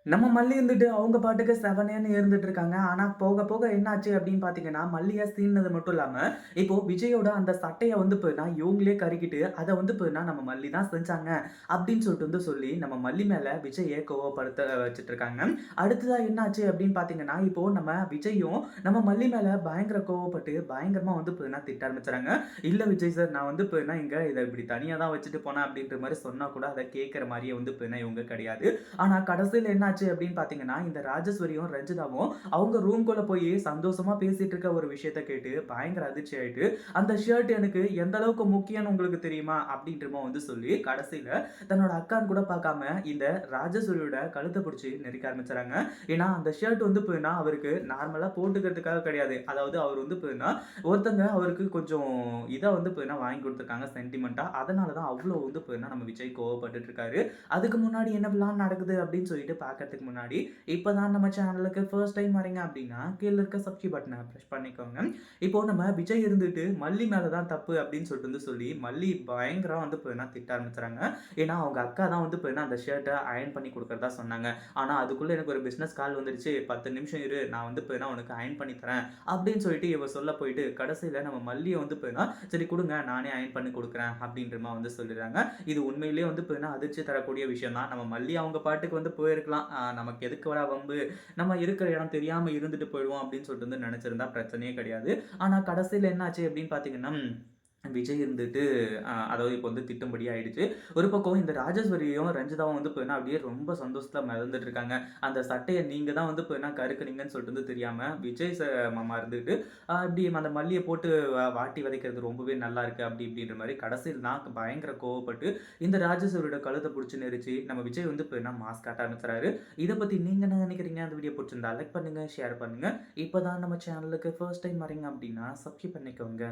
நம்ம மல்லி இருந்துட்டு அவங்க பாட்டுக்கு செவனேன்னு இருந்துட்டு இருக்காங்க. ஆனா போக போக என்னாச்சு அப்படின்னு பார்த்தீங்கன்னா, மல்லிய சீண்டுனது மட்டும் இல்லாம, இப்போ விஜயோட அந்த சட்டைய வந்து பார்த்தீங்கன்னா, இவங்களே கருக்கிட்டு அத வந்து பார்த்தீங்கன்னா, நம்ம மல்லி தான் செஞ்சாங்க அப்படின்னு சொல்லிட்டு வந்து சொல்லி, நம்ம மல்லி மேல விஜய கோவப்படுத்த வச்சுட்டு இருக்காங்க. அடுத்ததா என்னாச்சு அப்படின்னு பார்த்தீங்கன்னா, இப்போ நம்ம விஜயும் நம்ம மல்லி மேல பயங்கர கோவப்பட்டு, பயங்கரமா வந்து பார்த்தீங்கன்னா திட்ட ஆரம்பிச்சுறாங்க. "இல்ல விஜய் சார், நான் வந்து பார்த்தீங்கன்னா இங்க இத இப்படி தனியா தான் வச்சுட்டு போனேன்" அப்படின்ற மாரி சொன்னா கூட, அத கேட்கிற மாரியே வந்து பார்த்தீங்கன்னா இவங்க கிடையாது. ஆனா கடைசியில என்னாச்சு அப்படின்னு பார்த்தீங்கன்னா, இந்த ராஜேஸ்வரியும், ரஞ்சிதாவும் அவங்க ரூம்குள்ள போயி சந்தோஷமா பேசிட்டு இருக்க ஒரு விஷயத்த கேட்டு பயங்கர அதிர்ச்சி ஆயிட்டு, "அந்த ஷர்ட் எனக்கு எந்த அளவுக்கு முக்கியம்னு உங்களுக்கு தெரியுமா?" அப்படின்றமா வந்து சொல்லி கடைசியில தன்னோட அக்கான்னு கூட பார்க்காம இந்த ராஜேஸ்வரியோட கழுத்த பிடிச்சு நெரிக்க ஆரம்பிச்சுறாங்க. ஏன்னா அந்த ஷர்ட் வந்து பார்த்தீங்கன்னா, அவருக்கு நார்மலா போட்டுக்கிறதுக்காக கிடையாது. அதாவது அவர் வந்து பார்த்தீங்கன்னா, ஒருத்தங்க அவருக்கு கொஞ்சம் இதா வந்து பார்த்தீங்கன்னா வாங்கி குடுத்துருக்காங்க சென்டிமென்ட்டா. அதனால தான் அவ்ளோ வந்து பார்த்தீங்கன்னா நம்ம விஜய் கோவப்பட்டுட்டு இருக்காரு. அதுக்கு முன்னாடி என்னவெல்லாம் நடக்குது அப்படின்னு சொல்லிட்டு பார்க்கறதுக்கு முன்னாடி, இப்பதான் நம்ம சேனலுக்கு ஃபர்ஸ்ட் டைம் வரீங்க அப்படின்னா, கீழ இருக்க சப்ஸ்கிரைப் பட்டன பிரஸ் பண்ணிக்கோங்க. இப்போ நம்ம விஜய் இருந்துட்டு மல்லி மேல தான் தப்பு அப்படின்னு சொல்லிட்டு வந்து சொல்லி, மல்லி பயங்கரமா வந்து பார்த்தீங்கன்னா திட்ட ஆரம்பிச்சுறாங்க. ஏன்னா அவங்க அக்கா தான் வந்து பார்த்தீங்கன்னா அந்த ஷர்ட்ட அயர்ன் பண்ணி குடுக்கிறதா சொன்னாங்க. ஆனா அதுக்குள்ள எனக்கு ஒரு பிசினஸ் கால் வந்துருச்சு. 10 நிமிஷம் இரு, நான் வந்து பார்த்தீங்கன்னா உனக்கு அயர்ன் பண்ணி தரேன் அப்படின்னு சொல்லிட்டு இவ சொல்ல போயிட்டு, கடைசியில நம்ம மல்லிய வந்து பார்த்தீங்கன்னா, சரி குடுங்க நானே அயர்ன் பண்ணி குடுக்குறேன் அப்படின்ற மாரி வந்து சொல்லிடுறாங்க. இது உண்மையிலேயே வந்து பார்த்தீங்கன்னா, அதிர்ச்சி தரக்கூடிய விஷயம் தான். நம்ம மல்லி அவங்க பாட்டுக்கு வந்து போயிருக்கலாம். நமக்கு எதுக்குடா வம்பு? நம்ம இருக்கிற இடம் தெரியாம இருந்துட்டு போயிடுவோம் அப்படின்னு சொல்லிட்டு வந்து நெனச்சிருந்தா பிரச்சனையே கிடையாது. ஆனா கடைசியில என்னாச்சு அப்படின்னு பார்த்தீங்கன்னா, விஜய் இருந்துட்டு அதாவது இப்போ வந்து திட்டும்படி ஆயிடுச்சு. ஒரு பக்கம் இந்த ராஜேஸ்வரியும், ரஞ்சிதாவும் வந்து பார்த்தீங்கன்னா, அப்படியே ரொம்ப சந்தோஷத்துல மிதந்துட்டு இருக்காங்க. அந்த சட்டைய நீங்க தான் வந்து பார்த்தீங்கன்னா கருக்குனீங்கன்னு சொல்லிட்டு வந்து தெரியாம, விஜய் மாமா இருந்துட்டு, இப்படி அந்த மல்லிய போட்டு வாட்டி வதைக்கிறது ரொம்பவே நல்லா இருக்கு அப்படி இப்படின்ற மாரி கடைசில நான் பயங்கர கோவப்பட்டு, இந்த ராஜேஸ்வரியோட கழுத்த புடிச்சு நெரிச்சு, நம்ம விஜய் வந்து பார்த்தீங்கன்னா மாஸ் காட்ட ஆரம்பிச்சுறாரு. இத பத்தி நீங்க என்ன நெனைக்கிறீங்க? அந்த வீடியோ புடிச்சிருந்தா லைக் பண்ணுங்க, ஷேர் பண்ணுங்க. இப்ப தான் நம்ம சேனலுக்கு ஃபர்ஸ்ட் டைம் வரீங்க அப்படின்னா, சப்ஸ்கிரைப் பண்ணிக்கோங்க.